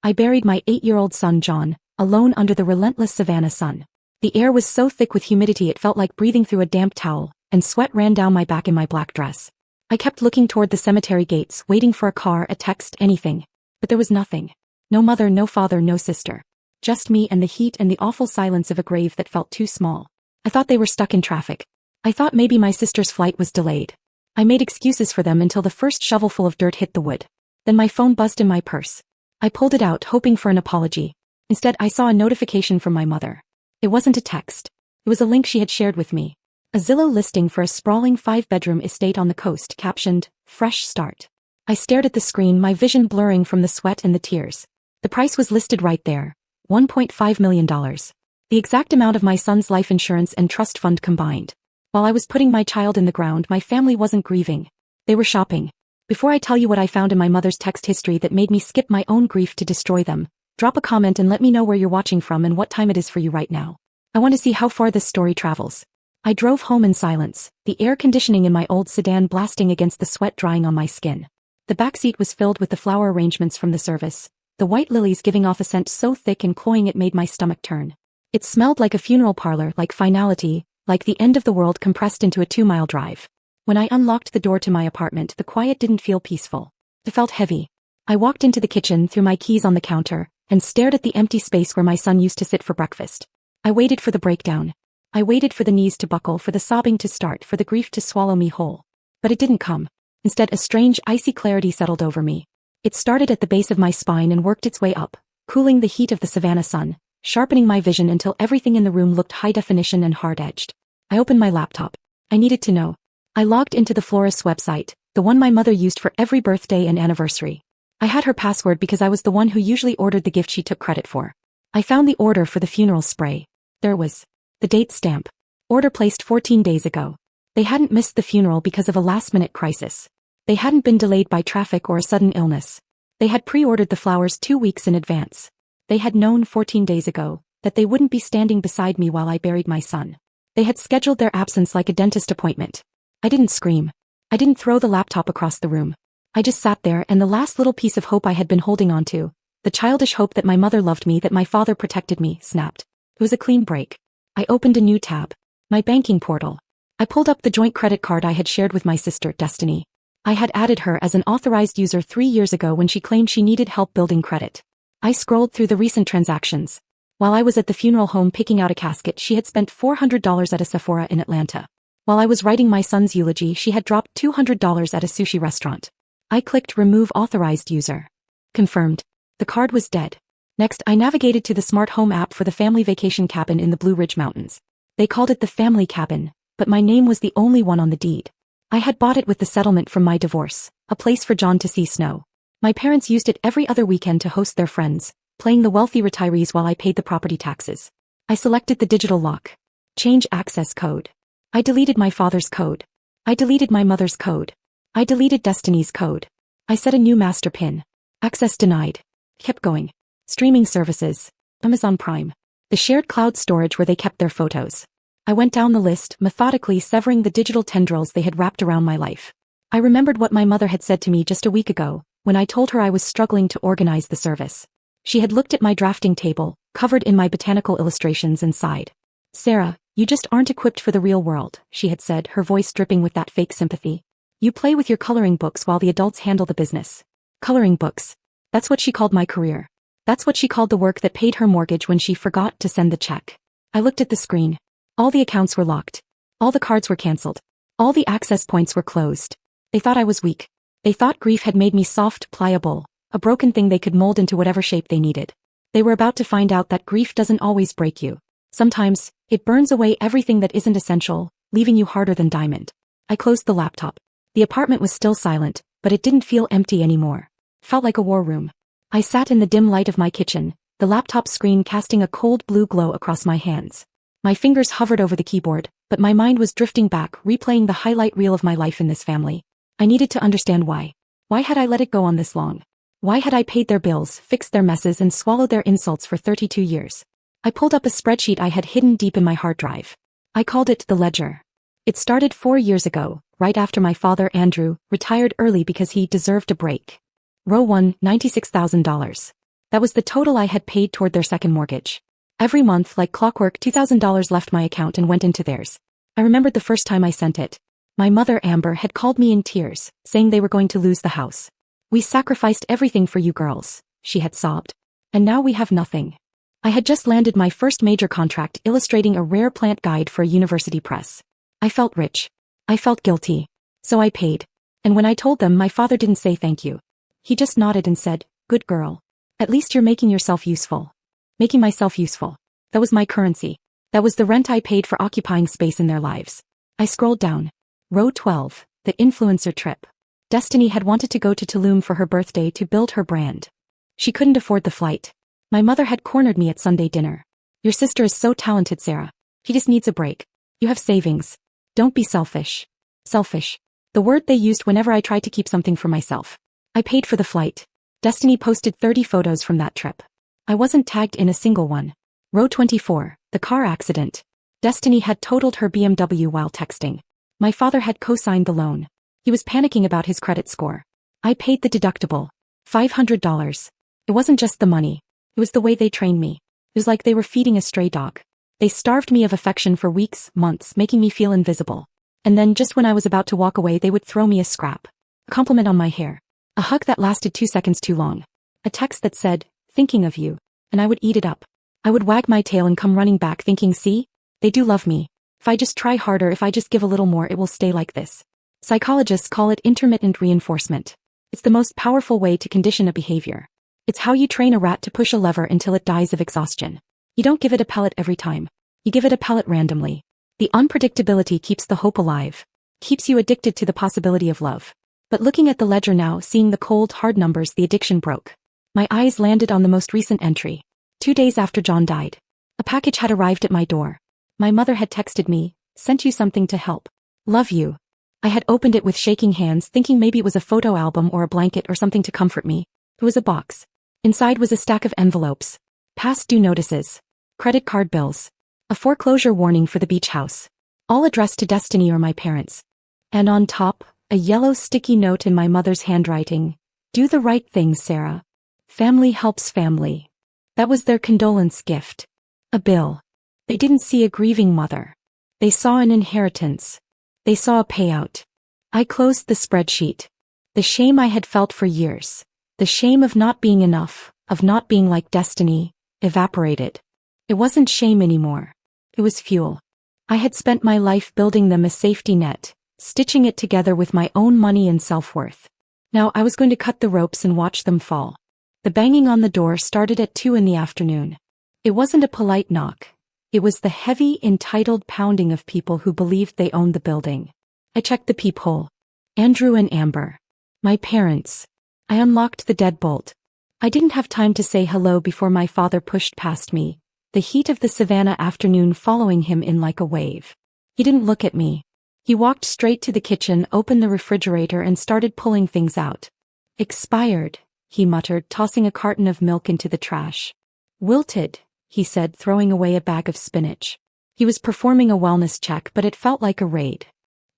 I buried my 8-year-old son John, alone under the relentless Savannah sun. The air was so thick with humidity it felt like breathing through a damp towel, and sweat ran down my back in my black dress. I kept looking toward the cemetery gates, waiting for a car, a text, anything. But there was nothing. No mother, no father, no sister. Just me and the heat and the awful silence of a grave that felt too small. I thought they were stuck in traffic. I thought maybe my sister's flight was delayed. I made excuses for them until the first shovelful of dirt hit the wood. Then my phone buzzed in my purse. I pulled it out, hoping for an apology. Instead, I saw a notification from my mother. It wasn't a text. It was a link she had shared with me. A Zillow listing for a sprawling 5-bedroom estate on the coast, captioned, "Fresh Start." I stared at the screen, my vision blurring from the sweat and the tears. The price was listed right there. $1.5 million. The exact amount of my son's life insurance and trust fund combined. While I was putting my child in the ground, my family wasn't grieving. They were shopping. Before I tell you what I found in my mother's text history that made me skip my own grief to destroy them, drop a comment and let me know where you're watching from and what time it is for you right now. I want to see how far this story travels. I drove home in silence, the air conditioning in my old sedan blasting against the sweat drying on my skin. The back seat was filled with the flower arrangements from the service, the white lilies giving off a scent so thick and cloying it made my stomach turn. It smelled like a funeral parlor, like finality, like the end of the world compressed into a 2-mile drive. When I unlocked the door to my apartment, the quiet didn't feel peaceful. It felt heavy. I walked into the kitchen, threw my keys on the counter, and stared at the empty space where my son used to sit for breakfast. I waited for the breakdown. I waited for the knees to buckle, for the sobbing to start, for the grief to swallow me whole. But it didn't come. Instead, a strange, icy clarity settled over me. It started at the base of my spine and worked its way up, cooling the heat of the Savannah sun, sharpening my vision until everything in the room looked high definition and hard-edged. I opened my laptop. I needed to know. I logged into the florist's website, the one my mother used for every birthday and anniversary. I had her password because I was the one who usually ordered the gift she took credit for. I found the order for the funeral spray. There was the date stamp. Order placed 14 days ago. They hadn't missed the funeral because of a last-minute crisis. They hadn't been delayed by traffic or a sudden illness. They had pre-ordered the flowers 2 weeks in advance. They had known 14 days ago that they wouldn't be standing beside me while I buried my son. They had scheduled their absence like a dentist appointment. I didn't scream. I didn't throw the laptop across the room. I just sat there, and the last little piece of hope I had been holding on to, the childish hope that my mother loved me, that my father protected me, snapped. It was a clean break. I opened a new tab. My banking portal. I pulled up the joint credit card I had shared with my sister, Destiny. I had added her as an authorized user 3 years ago when she claimed she needed help building credit. I scrolled through the recent transactions. While I was at the funeral home picking out a casket, she had spent $400 at a Sephora in Atlanta. While I was writing my son's eulogy, she had dropped $200 at a sushi restaurant. I clicked Remove Authorized User. Confirmed. The card was dead. Next, I navigated to the smart home app for the family vacation cabin in the Blue Ridge Mountains. They called it the family cabin, but my name was the only one on the deed. I had bought it with the settlement from my divorce, a place for John to see snow. My parents used it every other weekend to host their friends, playing the wealthy retirees while I paid the property taxes. I selected the digital lock. Change access code. I deleted my father's code. I deleted my mother's code. I deleted Destiny's code. I set a new master PIN. Access denied. Kept going. Streaming services. Amazon Prime. The shared cloud storage where they kept their photos. I went down the list, methodically severing the digital tendrils they had wrapped around my life. I remembered what my mother had said to me just a week ago, when I told her I was struggling to organize the service. She had looked at my drafting table, covered in my botanical illustrations, and sighed. "Sarah, you just aren't equipped for the real world," she had said, her voice dripping with that fake sympathy. "You play with your coloring books while the adults handle the business." Coloring books. That's what she called my career. That's what she called the work that paid her mortgage when she forgot to send the check. I looked at the screen. All the accounts were locked. All the cards were canceled. All the access points were closed. They thought I was weak. They thought grief had made me soft, pliable, a broken thing they could mold into whatever shape they needed. They were about to find out that grief doesn't always break you. Sometimes, it burns away everything that isn't essential, leaving you harder than diamond. I closed the laptop. The apartment was still silent, but it didn't feel empty anymore. It felt like a war room. I sat in the dim light of my kitchen, the laptop screen casting a cold blue glow across my hands. My fingers hovered over the keyboard, but my mind was drifting back, replaying the highlight reel of my life in this family. I needed to understand why. Why had I let it go on this long? Why had I paid their bills, fixed their messes, and swallowed their insults for 32 years? I pulled up a spreadsheet I had hidden deep in my hard drive. I called it the ledger. It started 4 years ago, right after my father, Andrew, retired early because he deserved a break. Row 1, $96,000. That was the total I had paid toward their second mortgage. Every month, like clockwork, $2,000 left my account and went into theirs. I remembered the first time I sent it. My mother, Amber, had called me in tears, saying they were going to lose the house. "We sacrificed everything for you girls," she had sobbed. "And now we have nothing." I had just landed my first major contract illustrating a rare plant guide for a university press. I felt rich. I felt guilty. So I paid. And when I told them, my father didn't say thank you. He just nodded and said, "Good girl. At least you're making yourself useful." Making myself useful. That was my currency. That was the rent I paid for occupying space in their lives. I scrolled down. Row 12, the influencer trip. Destiny had wanted to go to Tulum for her birthday to build her brand. She couldn't afford the flight. My mother had cornered me at Sunday dinner. "Your sister is so talented, Sarah. He just needs a break. You have savings. Don't be selfish." Selfish. The word they used whenever I tried to keep something for myself. I paid for the flight. Destiny posted 30 photos from that trip. I wasn't tagged in a single one. Row 24, the car accident. Destiny had totaled her BMW while texting. My father had co-signed the loan. He was panicking about his credit score. I paid the deductible. $500. It wasn't just the money. It was the way they trained me. It was like they were feeding a stray dog. They starved me of affection for weeks, months, making me feel invisible. And then just when I was about to walk away, they would throw me a scrap. A compliment on my hair. A hug that lasted 2 seconds too long. A text that said, "Thinking of you." And I would eat it up. I would wag my tail and come running back thinking, "See? They do love me. If I just try harder, if I just give a little more, it will stay like this." Psychologists call it intermittent reinforcement. It's the most powerful way to condition a behavior. It's how you train a rat to push a lever until it dies of exhaustion. You don't give it a pellet every time. You give it a pellet randomly. The unpredictability keeps the hope alive. Keeps you addicted to the possibility of love. But looking at the ledger now, seeing the cold, hard numbers, the addiction broke. My eyes landed on the most recent entry. 2 days after John died. A package had arrived at my door. My mother had texted me, "Sent you something to help. Love you." I had opened it with shaking hands, thinking maybe it was a photo album or a blanket or something to comfort me. It was a box. Inside was a stack of envelopes. Past due notices. Credit card bills. A foreclosure warning for the beach house. All addressed to Destiny or my parents. And on top, a yellow sticky note in my mother's handwriting. "Do the right thing, Sarah. Family helps family." That was their condolence gift. A bill. They didn't see a grieving mother. They saw an inheritance. They saw a payout. I closed the spreadsheet. The shame I had felt for years. The shame of not being enough, of not being like Destiny, evaporated. It wasn't shame anymore. It was fuel. I had spent my life building them a safety net, stitching it together with my own money and self-worth. Now I was going to cut the ropes and watch them fall. The banging on the door started at 2 in the afternoon. It wasn't a polite knock. It was the heavy, entitled pounding of people who believed they owned the building. I checked the peephole. Andrew and Amber. My parents. I unlocked the deadbolt. I didn't have time to say hello before my father pushed past me, the heat of the Savannah afternoon following him in like a wave. He didn't look at me. He walked straight to the kitchen, opened the refrigerator and started pulling things out. "Expired," he muttered, tossing a carton of milk into the trash. "Wilted," he said, throwing away a bag of spinach. He was performing a wellness check, but it felt like a raid.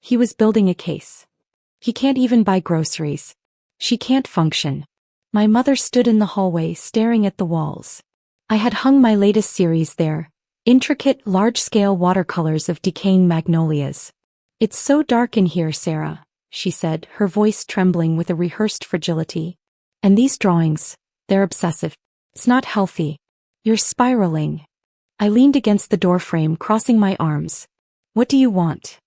He was building a case. He can't even buy groceries. She can't function. My mother stood in the hallway staring at the walls. I had hung my latest series there, intricate, large-scale watercolors of decaying magnolias. "It's so dark in here, Sarah," she said, her voice trembling with a rehearsed fragility. "And these drawings, they're obsessive. It's not healthy. You're spiraling." I leaned against the doorframe, crossing my arms. "What do you want?"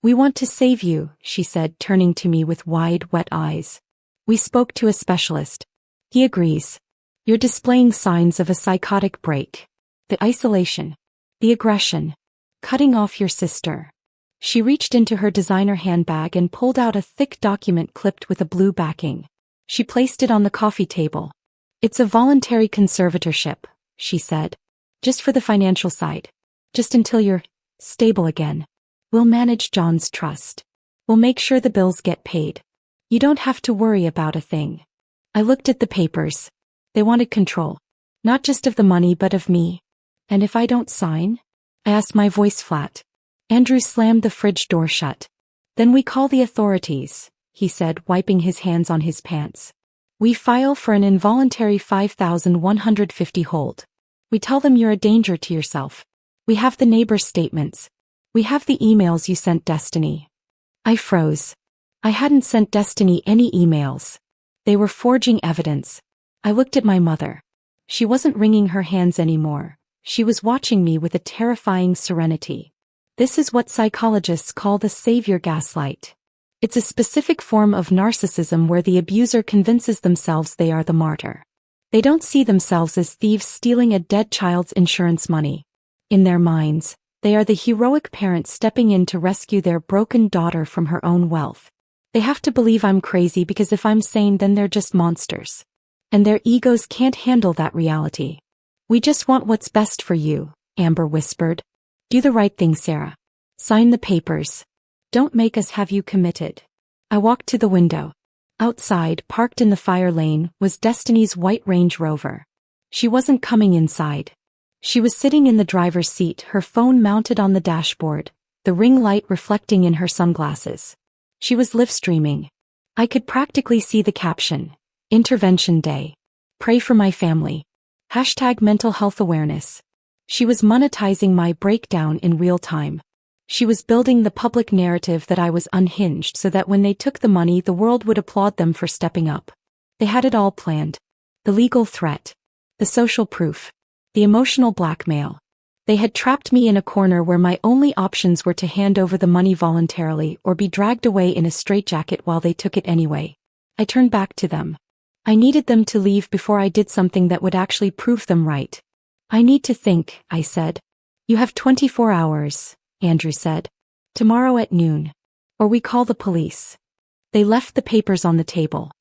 "We want to save you," she said, turning to me with wide, wet eyes. "We spoke to a specialist. He agrees. You're displaying signs of a psychotic break. The isolation. The aggression. Cutting off your sister." She reached into her designer handbag and pulled out a thick document clipped with a blue backing. She placed it on the coffee table. "It's a voluntary conservatorship," she said. "Just for the financial side. Just until you're stable again. We'll manage John's trust. We'll make sure the bills get paid. You don't have to worry about a thing." I looked at the papers. They wanted control. Not just of the money but of me. "And if I don't sign?" I asked, my voice flat. Andrew slammed the fridge door shut. "Then we call the authorities," he said, wiping his hands on his pants. We file for an involuntary 5,150 hold. We tell them you're a danger to yourself. We have the neighbor's statements. We have the emails you sent Destiny. I froze. I hadn't sent Destiny any emails. They were forging evidence. I looked at my mother. She wasn't wringing her hands anymore. She was watching me with a terrifying serenity. This is what psychologists call the savior gaslight. It's a specific form of narcissism where the abuser convinces themselves they are the martyr. They don't see themselves as thieves stealing a dead child's insurance money. In their minds, they are the heroic parent stepping in to rescue their broken daughter from her own wealth. They have to believe I'm crazy because if I'm sane then they're just monsters. And their egos can't handle that reality. We just want what's best for you, Amber whispered. Do the right thing, Sarah. Sign the papers. Don't make us have you committed. I walked to the window. Outside, parked in the fire lane, was Destiny's white Range Rover. She wasn't coming inside. She was sitting in the driver's seat, her phone mounted on the dashboard, the ring light reflecting in her sunglasses. She was live streaming. I could practically see the caption. Intervention Day. Pray for my family. #mental health awareness. She was monetizing my breakdown in real time. She was building the public narrative that I was unhinged so that when they took the money the world would applaud them for stepping up. They had it all planned. The legal threat. The social proof. The emotional blackmail. They had trapped me in a corner where my only options were to hand over the money voluntarily or be dragged away in a straitjacket while they took it anyway. I turned back to them. I needed them to leave before I did something that would actually prove them right. I need to think, I said. You have 24 hours, Andrew said. Tomorrow at noon. Or we call the police. They left the papers on the table.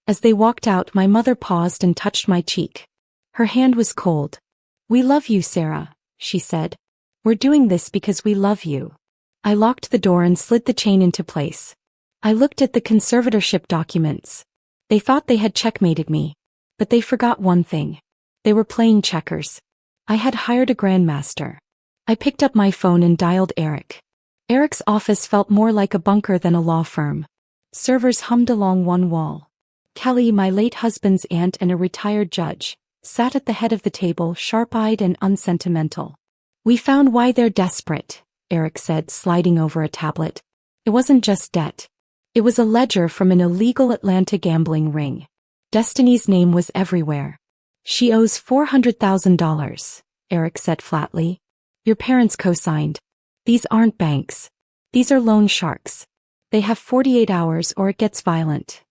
As they walked out, my mother paused and touched my cheek. Her hand was cold. We love you, Sarah, she said. We're doing this because we love you. I locked the door and slid the chain into place. I looked at the conservatorship documents. They thought they had checkmated me. But they forgot one thing. They were playing checkers. I had hired a grandmaster. I picked up my phone and dialed Eric. Eric's office felt more like a bunker than a law firm. Servers hummed along one wall. Kelly, my late husband's aunt and a retired judge, sat at the head of the table, sharp-eyed and unsentimental. We found why they're desperate, Eric said, sliding over a tablet. It wasn't just debt. It was a ledger from an illegal Atlanta gambling ring. Destiny's name was everywhere. She owes $400,000, Eric said flatly. Your parents co-signed. These aren't banks. These are loan sharks. They have 48 hours or it gets violent.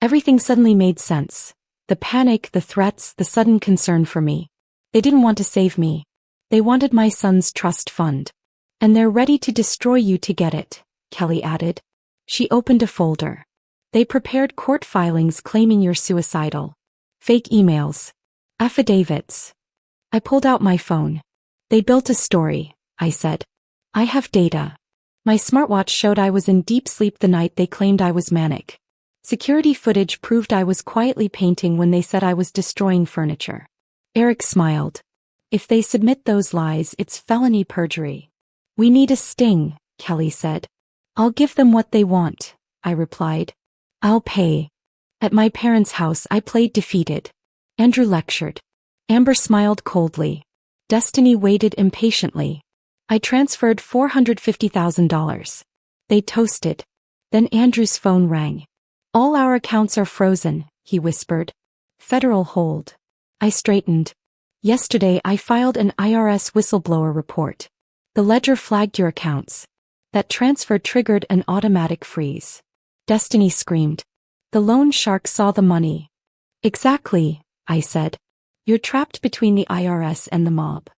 Everything suddenly made sense. The panic, the threats, the sudden concern for me. They didn't want to save me. They wanted my son's trust fund. And they're ready to destroy you to get it, Kelly added. She opened a folder. They prepared court filings claiming you're suicidal. Fake emails. Affidavits. I pulled out my phone. They built a story, I said. I have data. My smartwatch showed I was in deep sleep the night they claimed I was manic. Security footage proved I was quietly painting when they said I was destroying furniture. Eric smiled. If they submit those lies, it's felony perjury. We need a sting, Kelly said. I'll give them what they want, I replied. I'll pay. At my parents' house I played defeated. Andrew lectured. Amber smiled coldly. Destiny waited impatiently. I transferred $450,000. They toasted. Then Andrew's phone rang. All our accounts are frozen, he whispered. Federal hold. I straightened. Yesterday I filed an IRS whistleblower report. The ledger flagged your accounts. That transfer triggered an automatic freeze. Destiny screamed. The loan shark saw the money. Exactly, I said. You're trapped between the IRS and the mob.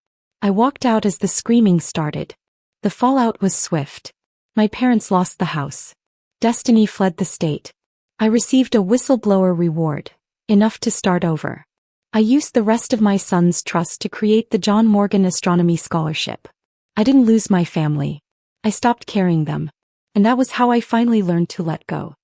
I walked out as the screaming started. The fallout was swift. My parents lost the house. Destiny fled the state. I received a whistleblower reward, enough to start over. I used the rest of my son's trust to create the John Morgan Astronomy Scholarship. I didn't lose my family. I stopped carrying them. And that was how I finally learned to let go.